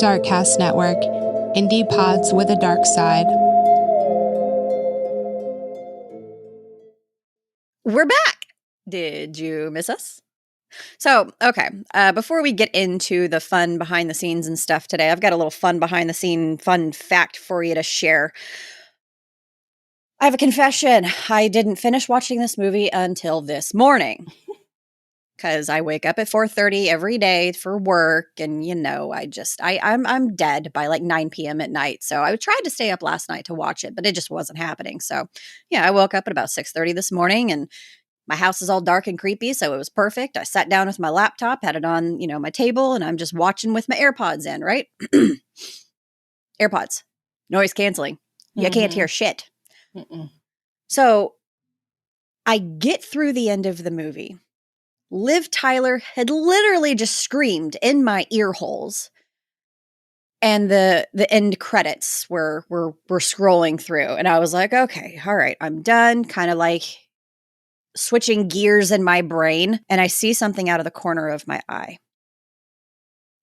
Darkcast Network, indie pods with a dark side. We're back. Did you miss us? So, okay, before we get into the fun behind the scenes and stuff today, I've got a little fun behind the scene fun fact for you to share. I have a confession. I didn't finish watching this movie until this morning. Because I wake up at 4:30 every day for work, and I'm dead by like 9 p.m. at night. So I tried to stay up last night to watch it, but it just wasn't happening. So yeah, I woke up at about 6:30 this morning, and my house is all dark and creepy, so it was perfect. I sat down with my laptop, had it on, my table, and I'm just watching with my AirPods in, right? AirPods, noise canceling. You can't hear shit. So I get through the end of the movie. Liv Tyler had literally just screamed in my ear holes. And the end credits were scrolling through. And I was like, okay, all right, I'm done. Kind of like switching gears in my brain. And I see something out of the corner of my eye.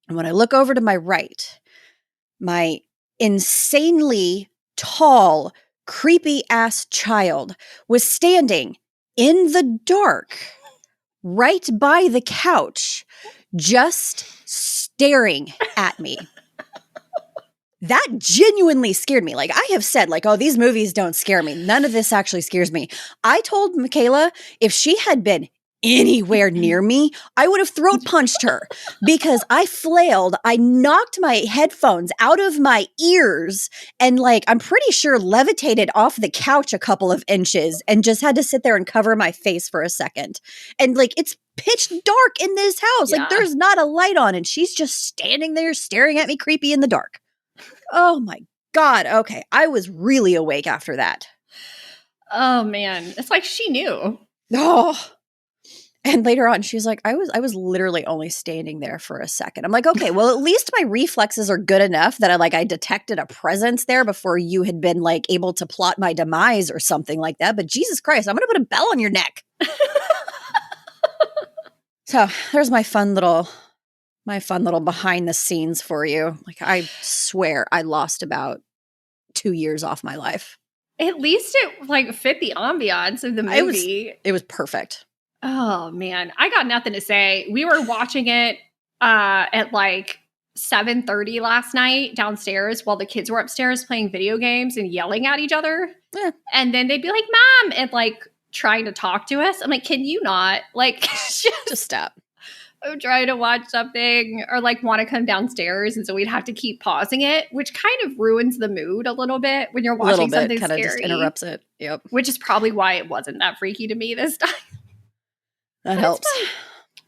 And when I look over to my right, my insanely tall, creepy ass child was standing in the dark right by the couch, just staring at me. That genuinely scared me. Like, I have said, like, oh, these movies don't scare me. None of this actually scares me. I told Michaela if she had been anywhere near me, I would have throat punched her because I flailed. I knocked my headphones out of my ears and, like, I'm pretty sure levitated off the couch a couple of inches and just had to sit there and cover my face for a second. And, like, it's pitch dark in this house. Yeah. Like, there's not a light on, and she's just standing there staring at me creepy in the dark. Oh my God. Okay. I was really awake after that. Oh man. It's like she knew. Oh. And later on, she's like, I was literally only standing there for a second. I'm like, okay, well, at least my reflexes are good enough that I detected a presence there before you had been like able to plot my demise or something like that. But Jesus Christ, I'm going to put a bell on your neck. So there's my fun little behind the scenes for you. Like, I swear I lost about 2 years off my life. At least it like fit the ambiance of the movie. It was perfect. Oh man, I got nothing to say. We were watching it at like 7:30 last night downstairs while the kids were upstairs playing video games and yelling at each other. Yeah. And then they'd be like, "Mom," and like trying to talk to us. I'm like, "Can you not like just stop?" I'm trying to watch something or like want to come downstairs, and so we'd have to keep pausing it, which kind of ruins the mood a little bit when you're watching something kind scary. Of just interrupts it. Yep. Which is probably why it wasn't that freaky to me this time. That helps.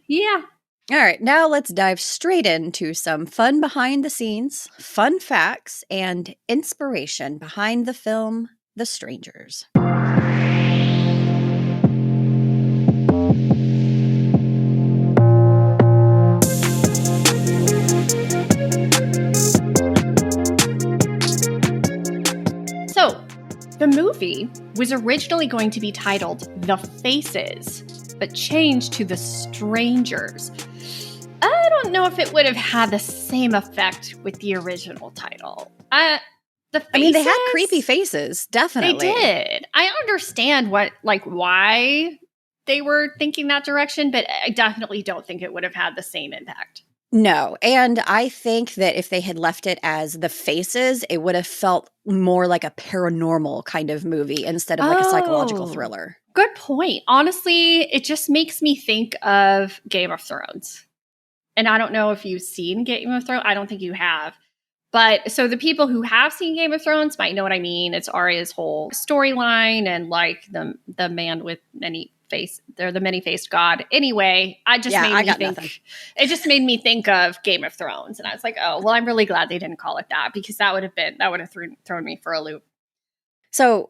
Yeah. All right, now let's dive straight into some fun behind the scenes, fun facts, and inspiration behind the film The Strangers. So, the movie was originally going to be titled The Faces, but changed to The Strangers. I don't know if it would have had the same effect with the original title. The faces, I mean, they had creepy faces, definitely. They did. I understand why they were thinking that direction, but I definitely don't think it would have had the same impact. No, and I think that if they had left it as The Faces, it would have felt more like a paranormal kind of movie instead of like a psychological thriller. Good point. Honestly, it just makes me think of Game of Thrones. And I don't know if you've seen Game of Thrones. I don't think you have. But so the people who have seen Game of Thrones might know what I mean. It's Arya's whole storyline and like the man with many face. They're the many-faced god. Anyway, it just made me think of Game of Thrones. And I was like, oh, well, I'm really glad they didn't call it that because that would have thrown me for a loop. So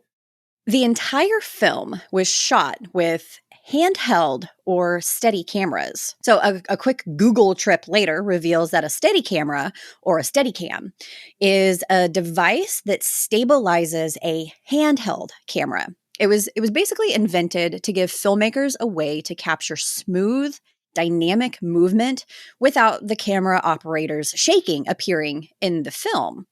the entire film was shot with handheld or steady cameras. So a quick Google trip later reveals that a steady camera or a Steadicam is a device that stabilizes a handheld camera. It was basically invented to give filmmakers a way to capture smooth, dynamic movement without the camera operator's shaking appearing in the film.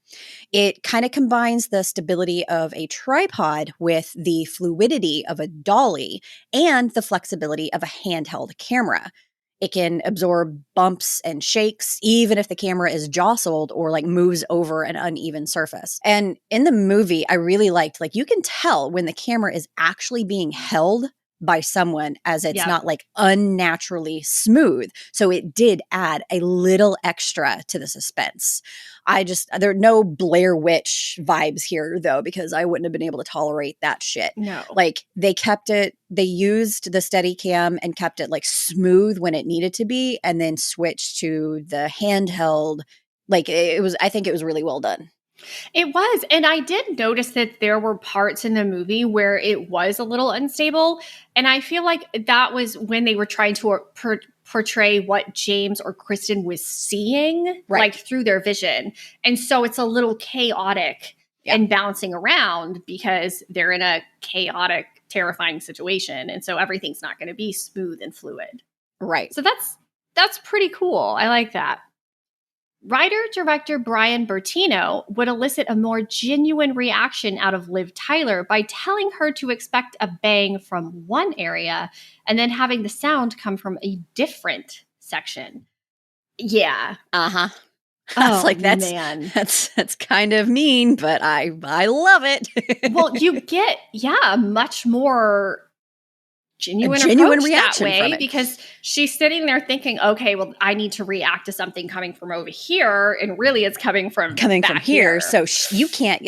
It kind of combines the stability of a tripod with the fluidity of a dolly and the flexibility of a handheld camera. It can absorb bumps and shakes, even if the camera is jostled or like moves over an uneven surface. And in the movie, I really liked, like, you can tell when the camera is actually being held by someone, as it's not like unnaturally smooth. So it did add a little extra to the suspense. There are no Blair Witch vibes here though, because I wouldn't have been able to tolerate that shit. No. Like they used the Steadicam and kept it like smooth when it needed to be, and then switched to the handheld. Like I think it was really well done. It was. And I did notice that there were parts in the movie where it was a little unstable. And I feel like that was when they were trying to portray what James or Kristen was seeing, like through their vision. And so it's a little chaotic and bouncing around because they're in a chaotic, terrifying situation. And so everything's not going to be smooth and fluid. Right. So that's pretty cool. I like that. Writer-director Brian Bertino would elicit a more genuine reaction out of Liv Tyler by telling her to expect a bang from one area and then having the sound come from a different section. Yeah. Uh-huh. I was like, that's kind of mean, but I love it. Well, you get, much more genuine reaction that way from it, because she's sitting there thinking, okay, well, I need to react to something coming from over here, and really it's coming from here. So you can't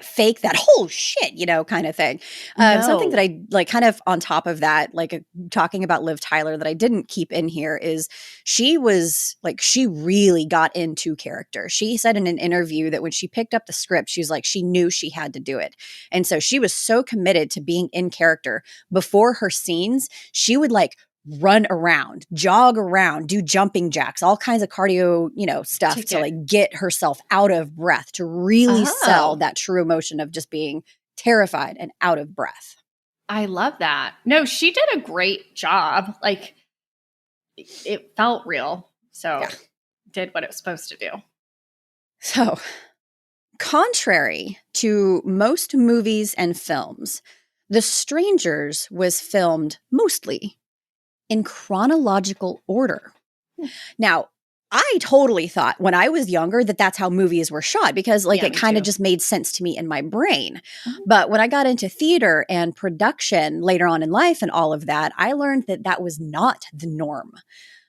fake that whole shit, kind of thing. Something that I like, kind of on top of that, like talking about Liv Tyler, that I didn't keep in here is she really got into character. She said in an interview that when she picked up the script, she's like, she knew she had to do it, and so she was so committed to being in character. Before her scenes, she would like run around, jog around, do jumping jacks, all kinds of cardio, stuff to like get herself out of breath, to really sell that true emotion of just being terrified and out of breath. I love that. No, she did a great job. Like it felt real. So did what it was supposed to do. So, contrary to most movies and films, The Strangers was filmed mostly in chronological order. Now, I totally thought when I was younger that that's how movies were shot, because it kind of just made sense to me in my brain. Mm-hmm. But when I got into theater and production later on in life and all of that, I learned that that was not the norm.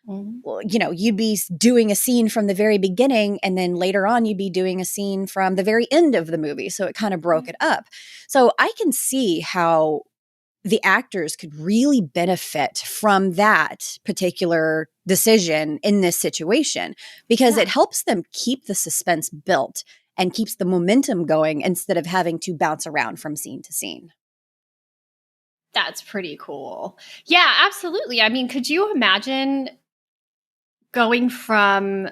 Mm-hmm. Well, you'd be doing a scene from the very beginning, and then later on you'd be doing a scene from the very end of the movie. So it kind of broke it up. So I can see how the actors could really benefit from that particular decision in this situation, because it helps them keep the suspense built and keeps the momentum going instead of having to bounce around from scene to scene. That's pretty cool. Yeah, absolutely. I mean, could you imagine going from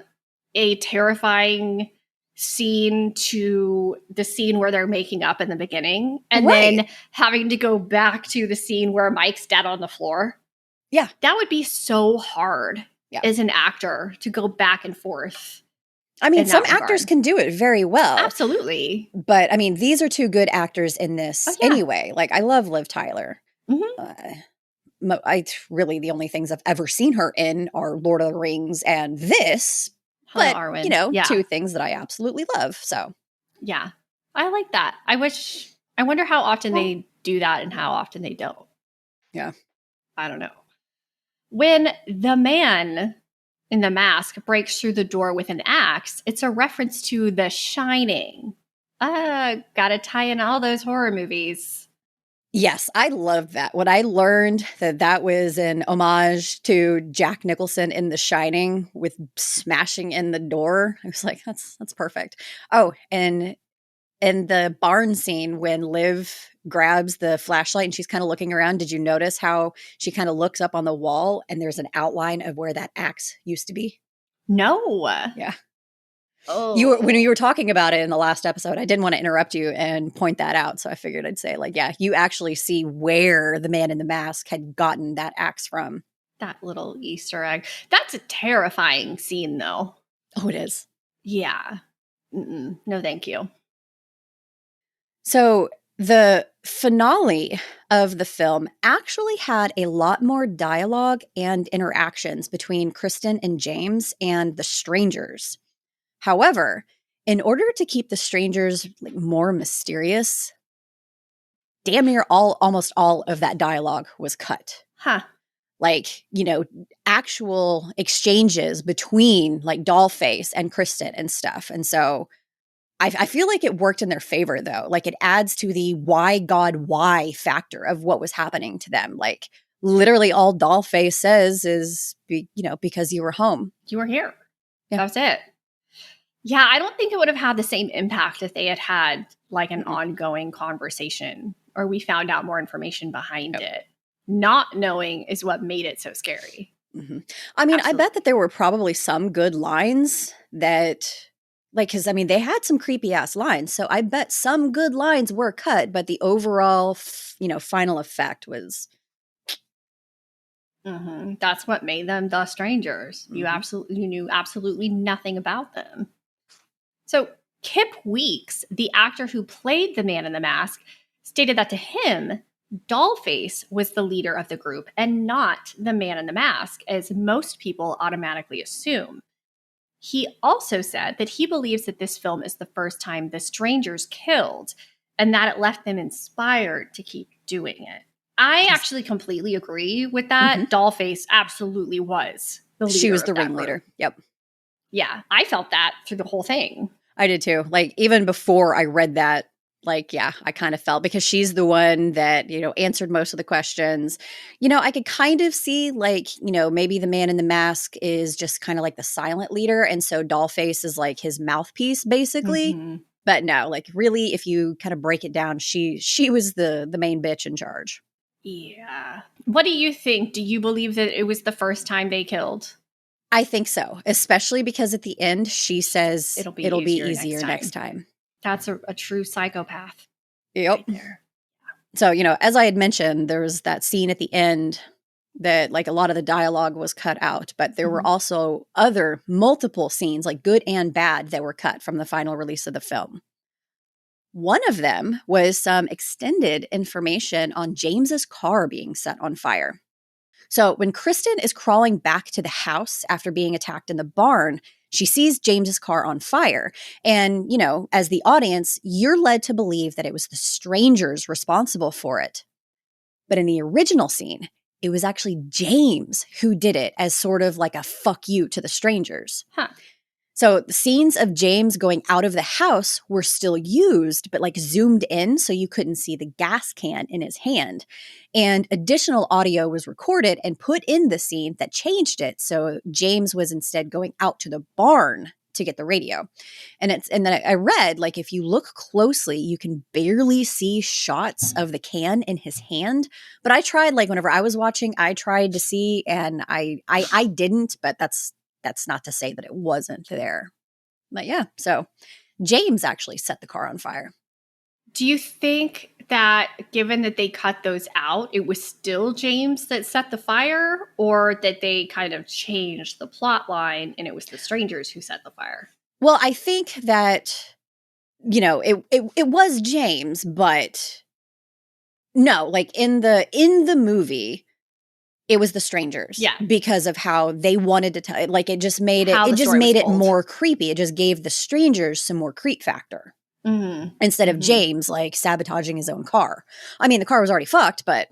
a terrifying scene to the scene where they're making up in the beginning, and then having to go back to the scene where Mike's dead on the floor? Yeah. That would be so hard as an actor to go back and forth. I mean, some actors can do it very well. Absolutely. But I mean, these are two good actors in this anyway. Like, I love Liv Tyler. Mm-hmm. Really, the only things I've ever seen her in are Lord of the Rings and this. But, two things that I absolutely love. So, yeah, I like that. I wonder how often they do that and how often they don't. Yeah. I don't know. When the man in the mask breaks through the door with an axe, it's a reference to The Shining. Gotta tie in all those horror movies. Yes, I loved that. When I learned that was an homage to Jack Nicholson in The Shining with smashing in the door, I was like, that's perfect. Oh, and in the barn scene when Liv grabs the flashlight and she's kind of looking around, did you notice how she kind of looks up on the wall and there's an outline of where that axe used to be? No. Yeah. Oh. When you were talking about it in the last episode, I didn't want to interrupt you and point that out. So I figured I'd say, you actually see where the man in the mask had gotten that axe from. That little Easter egg. That's a terrifying scene, though. Oh, it is. Yeah. No, thank you. So the finale of the film actually had a lot more dialogue and interactions between Kristen and James and the strangers. However, in order to keep the strangers like, more mysterious, damn near almost all of that dialogue was cut. Huh. Like, actual exchanges between like Dollface and Kristen and stuff. And so I feel like it worked in their favor, though. Like, it adds to the why God why factor of what was happening to them. Like, literally all Dollface says is, because you were home. You were here. Yeah. That was it. Yeah, I don't think it would have had the same impact if they had like an ongoing conversation or we found out more information behind it. Not knowing is what made it so scary. Mm-hmm. I mean, I bet that there were probably some good lines that... Like, because, I mean, they had some creepy-ass lines, so I bet some good lines were cut, but the overall, final effect was... Mm-hmm. That's what made them the strangers. Mm-hmm. You knew absolutely nothing about them. So Kip Weeks, the actor who played the Man in the Mask, stated that to him, Dollface was the leader of the group and not the Man in the Mask, as most people automatically assume. He also said that he believes that this film is the first time the strangers killed and that it left them inspired to keep doing it. I actually completely agree with that. Mm-hmm. Dollface absolutely was the leader. She was the ringleader. Group. Yep. Yeah, I felt that through the whole thing. I did too. Like, even before I read that, like, yeah, I kind of felt because she's the one that, answered most of the questions. I could kind of see like, maybe the Man in the Mask is just kind of like the silent leader. And so Dollface is like his mouthpiece, basically. Mm-hmm. But no, like really, if you kind of break it down, she was the main bitch in charge. Yeah. What do you think? Do you believe that it was the first time they killed? I think so, especially because at the end, she says it'll be easier next time. That's a true psychopath. Yep. Right there. So, as I had mentioned, there was that scene at the end that like a lot of the dialogue was cut out, but there were also other multiple scenes, like good and bad, that were cut from the final release of the film. One of them was some extended information on James's car being set on fire. So when Kristen is crawling back to the house after being attacked in the barn, she sees James's car on fire. And, as the audience, you're led to believe that it was the strangers responsible for it. But in the original scene, it was actually James who did it as sort of like a fuck you to the strangers. Huh. So the scenes of James going out of the house were still used, but like zoomed in so you couldn't see the gas can in his hand. And additional audio was recorded and put in the scene that changed it. So James was instead going out to the barn to get the radio. And then I read, like, if you look closely, you can barely see shots of the can in his hand. But I tried, like, whenever I was watching, I tried to see, and I didn't, but that's not to say that it wasn't there. But yeah, so James actually set the car on fire. Do you think that given that they cut those out, it was still James that set the fire, or that they kind of changed the plot line and it was the strangers who set the fire? Well, I think that, it was James, but no, like in the movie, it was the strangers. Yeah. Because of how they wanted to tell, like, it just made it more creepy. It just gave the strangers some more creep factor. Mm-hmm. Instead of James, like, sabotaging his own car. I mean, the car was already fucked, but...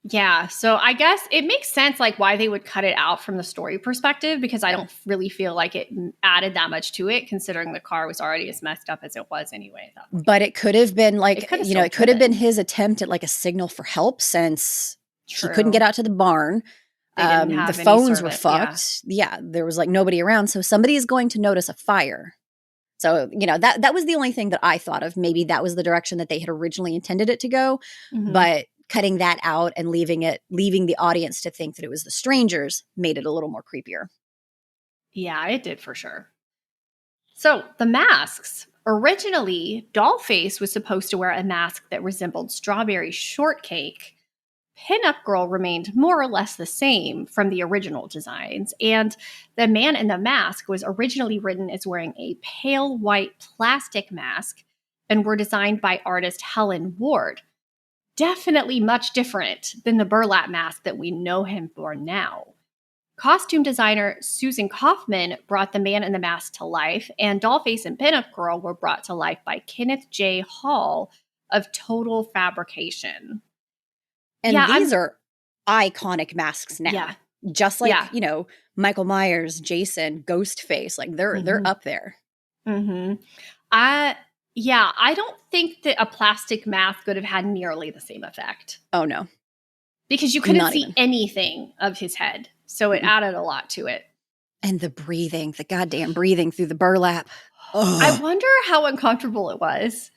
Yeah, so I guess it makes sense, like, why they would cut it out from the story perspective, because I don't really feel like it added that much to it, considering the car was already as messed up as it was anyway. But it could have been, like, it could have been his attempt at, like, a signal for help, since he couldn't get out to the barn. The phones were fucked. Yeah, there was, like, nobody around, so somebody is going to notice a fire. So, that was the only thing that I thought of. Maybe that was the direction that they had originally intended it to go. Mm-hmm. But cutting that out and leaving the audience to think that it was the strangers made it a little more creepier. Yeah, it did for sure. So the masks. Originally, Dollface was supposed to wear a mask that resembled strawberry shortcake. Pinup Girl remained more or less the same from the original designs, and the man in the mask was originally written as wearing a pale white plastic mask and were designed by artist Helen Ward. Definitely much different than the burlap mask that we know him for now. Costume designer Susan Kaufman brought the man in the mask to life, and Dollface and Pinup Girl were brought to life by Kenneth J. Hall of Total Fabrication. And these are iconic masks now. Yeah. Just like, Michael Myers, Jason, Ghostface, like they're up there. Mm-hmm. I don't think that a plastic mask would have had nearly the same effect. Oh, no. Because you couldn't see anything of his head. So it added a lot to it. And the goddamn breathing through the burlap. Ugh. I wonder how uncomfortable it was.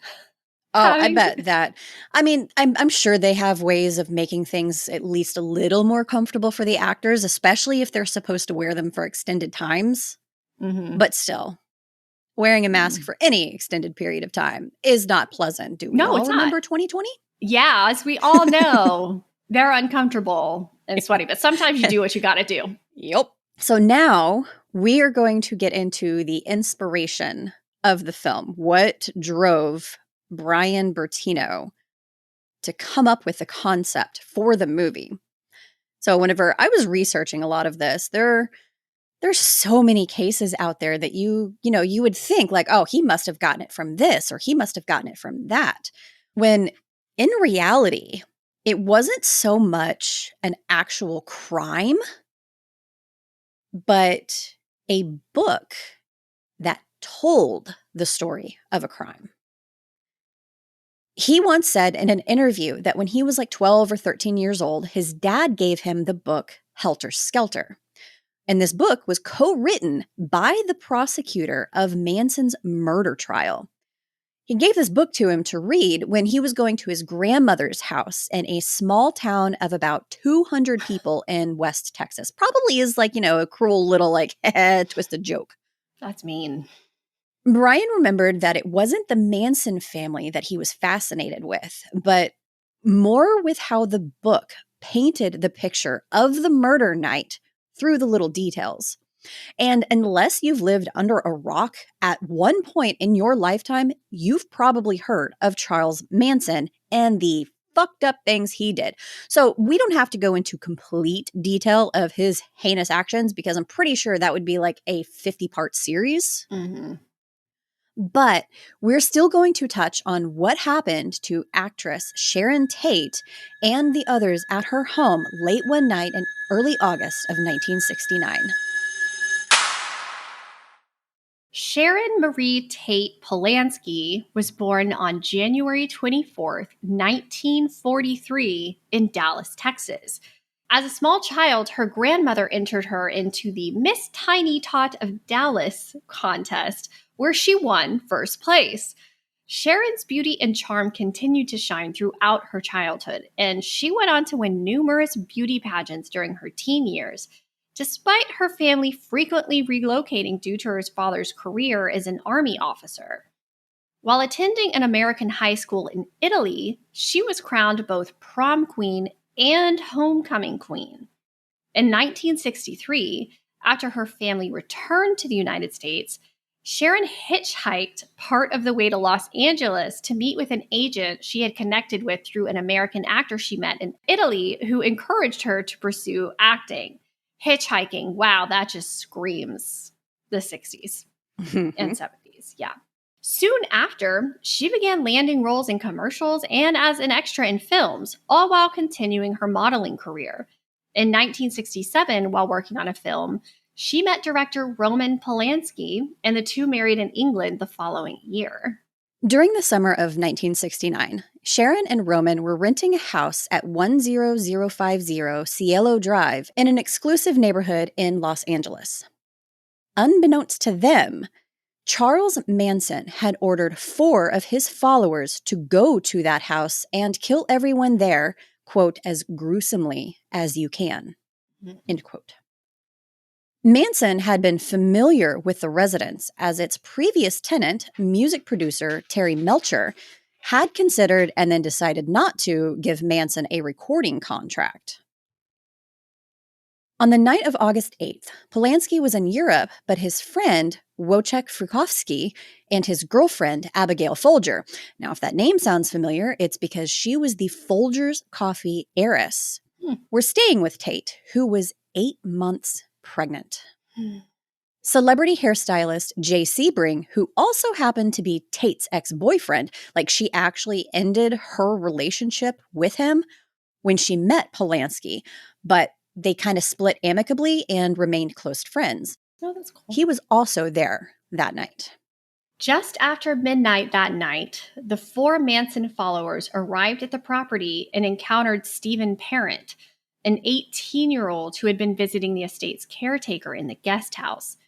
Oh, I bet that. I mean, I'm sure they have ways of making things at least a little more comfortable for the actors, especially if they're supposed to wear them for extended times. Mm-hmm. But still, wearing a mask for any extended period of time is not pleasant. Do we all remember 2020? Yeah, as we all know, they're uncomfortable and sweaty, but sometimes you do what you got to do. Yep. So now we are going to get into the inspiration of the film. What drove Brian Bertino to come up with the concept for the movie? So whenever I was researching a lot of this, there's so many cases out there that you would think like, oh, he must have gotten it from this or he must have gotten it from that. When in reality, it wasn't so much an actual crime, but a book that told the story of a crime. He once said in an interview that when he was like 12 or 13 years old, his dad gave him the book Helter Skelter. And this book was co-written by the prosecutor of Manson's murder trial. He gave this book to him to read when he was going to his grandmother's house in a small town of about 200 people in West Texas. Probably is like, a cruel little like twisted joke. That's mean. Brian remembered that it wasn't the Manson family that he was fascinated with, but more with how the book painted the picture of the murder night through the little details. And unless you've lived under a rock at one point in your lifetime, you've probably heard of Charles Manson and the fucked up things he did. So we don't have to go into complete detail of his heinous actions because I'm pretty sure that would be like a 50-part series. Mm-hmm. But we're still going to touch on what happened to actress Sharon Tate and the others at her home late one night in early August of 1969. Sharon Marie Tate Polanski was born on January 24th, 1943 in Dallas, Texas. As a small child, her grandmother entered her into the Miss Tiny Tot of Dallas contest, where she won first place. Sharon's beauty and charm continued to shine throughout her childhood, and she went on to win numerous beauty pageants during her teen years, despite her family frequently relocating due to her father's career as an army officer. While attending an American high school in Italy, she was crowned both prom queen and homecoming queen. In 1963, after her family returned to the United States, Sharon hitchhiked part of the way to Los Angeles to meet with an agent she had connected with through an American actor she met in Italy who encouraged her to pursue acting. Hitchhiking, wow, that just screams the 60s and 70s, yeah. Soon after, she began landing roles in commercials and as an extra in films, all while continuing her modeling career. In 1967, while working on a film, she met director Roman Polanski, and the two married in England the following year. During the summer of 1969, Sharon and Roman were renting a house at 10050 Cielo Drive in an exclusive neighborhood in Los Angeles. Unbeknownst to them, Charles Manson had ordered 4 of his followers to go to that house and kill everyone there, quote, as gruesomely as you can, end quote. Manson had been familiar with the residence as its previous tenant, music producer Terry Melcher, had considered and then decided not to give Manson a recording contract. On the night of August 8th, Polanski was in Europe, but his friend, Wojciech Frukowski, and his girlfriend, Abigail Folger. Now, if that name sounds familiar, it's because she was the Folgers coffee heiress. Were staying with Tate, who was 8 months pregnant. Celebrity hairstylist Jay Sebring, who also happened to be Tate's ex-boyfriend, like she actually ended her relationship with him when she met Polanski, but they kind of split amicably and remained close friends. Oh, that's cool. He was also there that night. Just after midnight that night, the 4 Manson followers arrived at the property and encountered Stephen Parent, an 18-year-old who had been visiting the estate's caretaker in the guest house.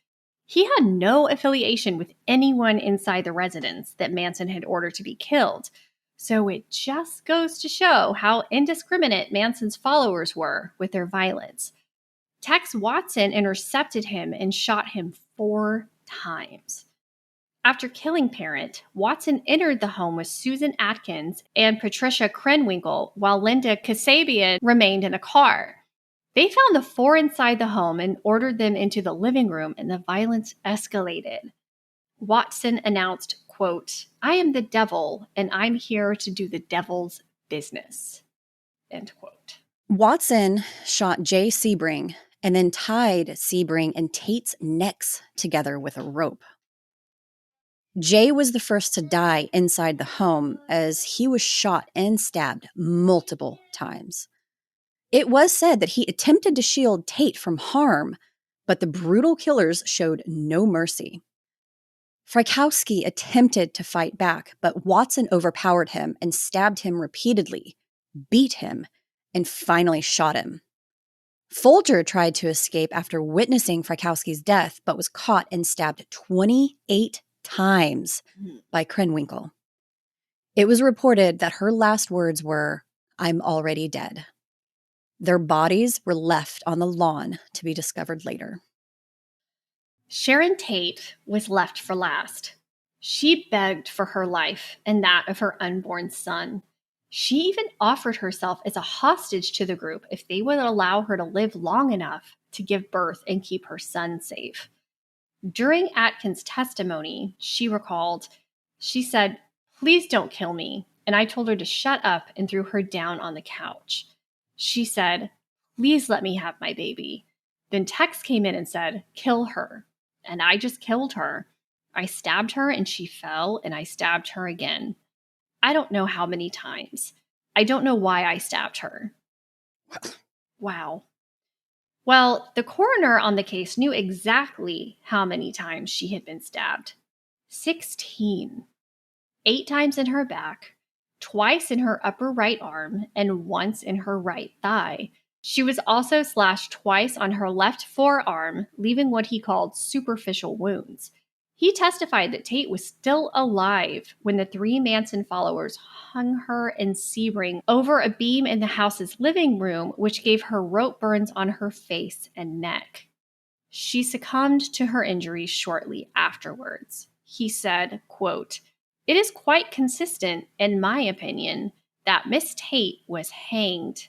He had no affiliation with anyone inside the residence that Manson had ordered to be killed, so it just goes to show how indiscriminate Manson's followers were with their violence. Tex Watson intercepted him and shot him 4 times. After killing Parent, Watson entered the home with Susan Atkins and Patricia Krenwinkel, while Linda Kasabian remained in a car. They found the 4 inside the home and ordered them into the living room, and the violence escalated. Watson announced, quote, "I am the devil, and I'm here to do the devil's business," end quote. Watson shot Jay Sebring and then tied Sebring and Tate's necks together with a rope. Jay was the first to die inside the home as he was shot and stabbed multiple times. It was said that he attempted to shield Tate from harm, but the brutal killers showed no mercy. Frykowski attempted to fight back, but Watson overpowered him and stabbed him repeatedly, beat him, and finally shot him. Folger tried to escape after witnessing Frykowski's death, but was caught and stabbed 28 times by Krenwinkel. It was reported that her last words were, "I'm already dead." Their bodies were left on the lawn to be discovered later. Sharon Tate was left for last. She begged for her life and that of her unborn son. She even offered herself as a hostage to the group if they would allow her to live long enough to give birth and keep her son safe. During Atkins' testimony, she recalled, she said, "Please don't kill me," and I told her to shut up and threw her down on the couch. She said, "Please let me have my baby." Then Tex came in and said, "Kill her." And I just killed her. I stabbed her and she fell, and I stabbed her again. I don't know how many times. I don't know why I stabbed her. Wow. Well, the coroner on the case knew exactly how many times she had been stabbed. 16. 8 times in her back, twice in her upper right arm, and once in her right thigh. She was also slashed twice on her left forearm, leaving what he called superficial wounds. He testified that Tate was still alive when the 3 Manson followers hung her and Sebring over a beam in the house's living room, which gave her rope burns on her face and neck. She succumbed to her injuries shortly afterwards. He said, quote, "It is quite consistent, in my opinion, that Miss Tate was hanged.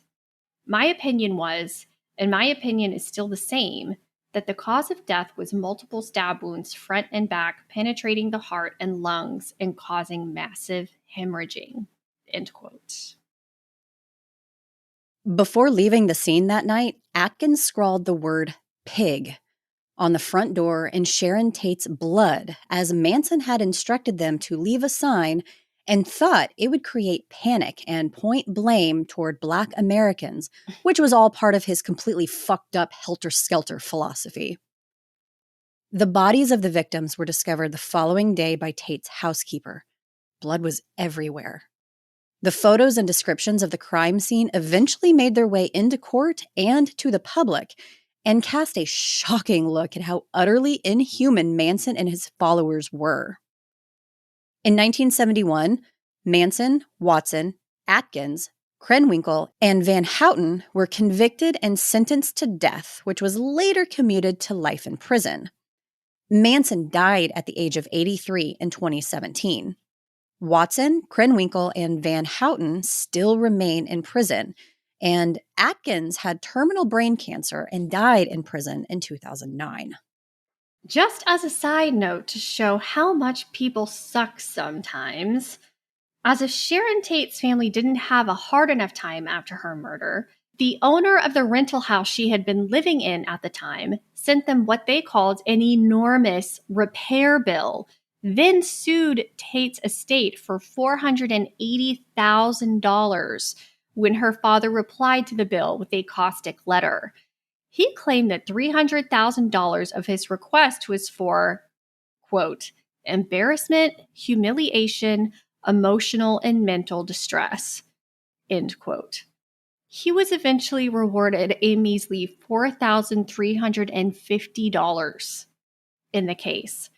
My opinion was, and my opinion is still the same, that the cause of death was multiple stab wounds front and back, penetrating the heart and lungs and causing massive hemorrhaging," end quote. Before leaving the scene that night, Atkins scrawled the word "pig" on the front door in Sharon Tate's blood, as Manson had instructed them to leave a sign and thought it would create panic and point blame toward Black Americans, which was all part of his completely fucked up helter-skelter philosophy. The bodies of the victims were discovered the following day by Tate's housekeeper. Blood was everywhere. The photos and descriptions of the crime scene eventually made their way into court and to the public and cast a shocking look at how utterly inhuman Manson and his followers were. In 1971, Manson, Watson, Atkins, Krenwinkel, and Van Houten were convicted and sentenced to death, which was later commuted to life in prison. Manson died at the age of 83 in 2017. Watson, Krenwinkel, and Van Houten still remain in prison. And Atkins had terminal brain cancer and died in prison in 2009. Just as a side note to show how much people suck sometimes, as if Sharon Tate's family didn't have a hard enough time after her murder, the owner of the rental house she had been living in at the time sent them what they called an enormous repair bill, then sued Tate's estate for $480,000 when her father replied to the bill with a caustic letter. He claimed that $300,000 of his request was for, quote, embarrassment, humiliation, emotional and mental distress, end quote. He was eventually rewarded a measly $4,350 in the case.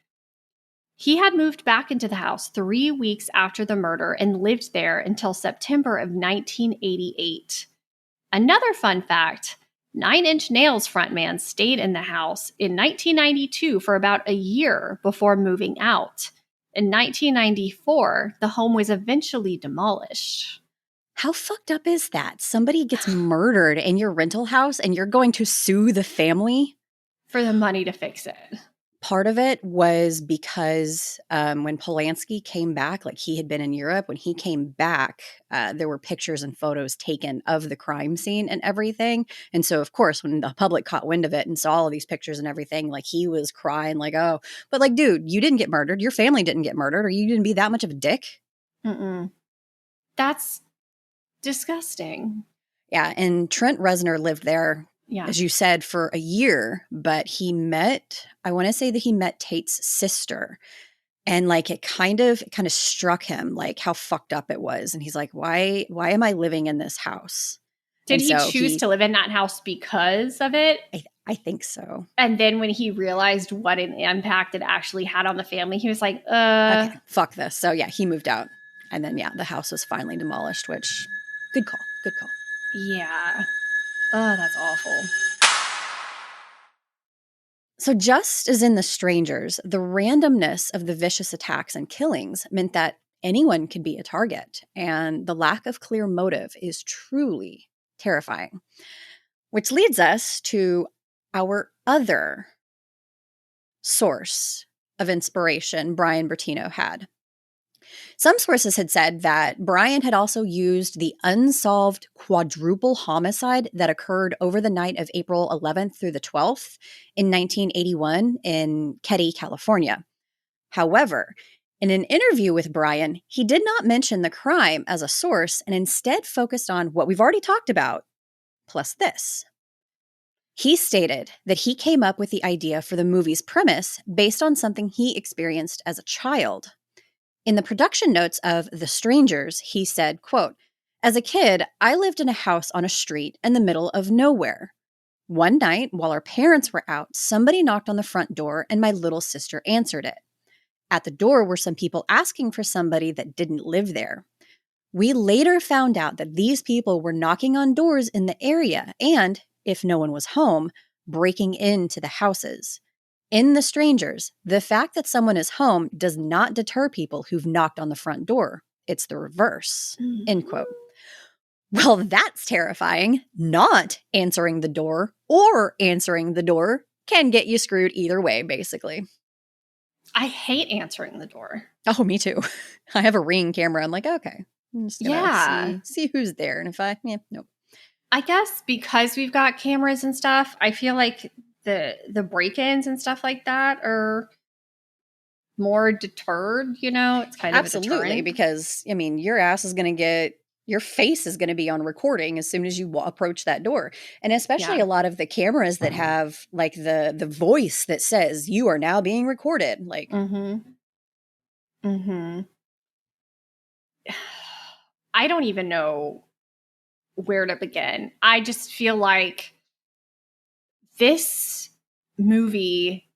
He had moved back into the house 3 weeks after the murder and lived there until September of 1988. Another fun fact, Nine Inch Nails frontman stayed in the house in 1992 for about a year before moving out. In 1994, the home was eventually demolished. How fucked up is that? Somebody gets murdered in your rental house and you're going to sue the family? For the money to fix it. Part of it was because when Polanski came back, like he had been in Europe, when he came back, there were pictures and photos taken of the crime scene and everything. And so, of course, when the public caught wind of it and saw all of these pictures and everything, like he was crying like, oh, but like, dude, you didn't get murdered. Your family didn't get murdered, or you didn't be that much of a dick. That's disgusting. Yeah. And Trent Reznor lived there, as you said, for a year, but I want to say that he met Tate's sister. And like it kind of struck him like how fucked up it was. And he's like, why am I living in this house? Did he choose to live in that house because of it? I think so. And then when he realized what an impact it actually had on the family, he was like, okay, fuck this. So yeah, he moved out. And then, yeah, the house was finally demolished, which, good call. Yeah. Oh, that's awful. So just as in The Strangers, the randomness of the vicious attacks and killings meant that anyone could be a target, and the lack of clear motive is truly terrifying. Which leads us to our other source of inspiration Brian Bertino had. Some sources had said that Brian had also used the unsolved quadruple homicide that occurred over the night of April 11th through the 12th in 1981 in Ketty, California. However, in an interview with Brian, he did not mention the crime as a source and instead focused on what we've already talked about, plus this. He stated that he came up with the idea for the movie's premise based on something he experienced as a child. In the production notes of The Strangers, he said, quote, as a kid, I lived in a house on a street in the middle of nowhere. One night, while our parents were out, somebody knocked on the front door and my little sister answered it. At the door were some people asking for somebody that didn't live there. We later found out that these people were knocking on doors in the area and, if no one was home, breaking into the houses. In The Strangers, the fact that someone is home does not deter people who've knocked on the front door. It's the reverse, end quote. Well, that's terrifying. Not answering the door or answering the door can get you screwed either way, basically. I hate answering the door. Oh, me too. I have a Ring camera. I'm like, okay, I'm just gonna see who's there. And if nope. I guess because we've got cameras and stuff, I feel like the break-ins and stuff like that are more deterred, it's kind of absolutely, because your ass is going to your face is going to be on recording as soon as you approach that door. And especially a lot of the cameras that have like the voice that says you are now being recorded. Like, I don't even know where to begin. I just feel like this movie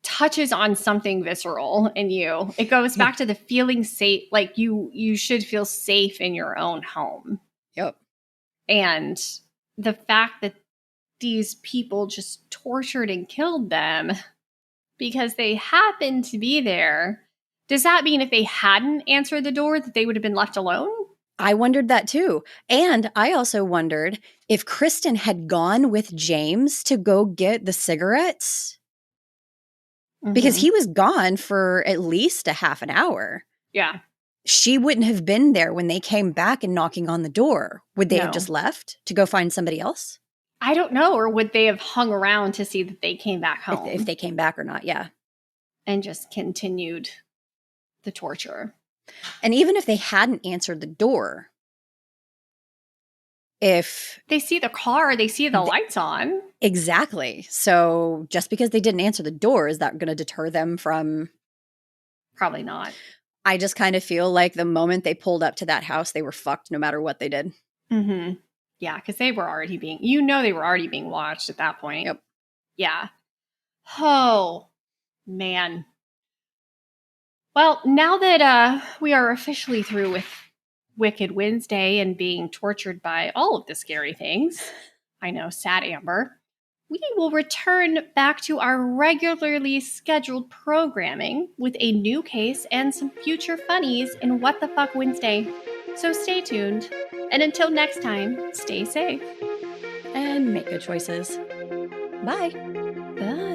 touches on something visceral in you. It goes back to the feeling safe, like you should feel safe in your own home. Yep. And the fact that these people just tortured and killed them because they happened to be there Does that mean if they hadn't answered the door that they would have been left alone? I wondered that too. And I also wondered if Kristen had gone with James to go get the cigarettes because he was gone for at least a half an hour. Yeah. She wouldn't have been there when they came back and knocking on the door. Would they have No. just left to go find somebody else? I don't know. Or would they have hung around to see that they came back home? If they came back or not, yeah. And just continued the torture. And even if they hadn't answered the door, if they see the car, they see the lights on. Exactly. So just because they didn't answer the door, is that going to deter them from? Probably not. I just kind of feel like the moment they pulled up to that house, they were fucked no matter what they did. Mm-hmm. Yeah, because they were already being, they were already being watched at that point. Yep. Yeah. Oh, man. Well, now that we are officially through with Wicked Wednesday and being tortured by all of the scary things, I know, sad Amber, we will return back to our regularly scheduled programming with a new case and some future funnies in What the Fuck Wednesday. So stay tuned. And until next time, stay safe. And make good choices. Bye. Bye.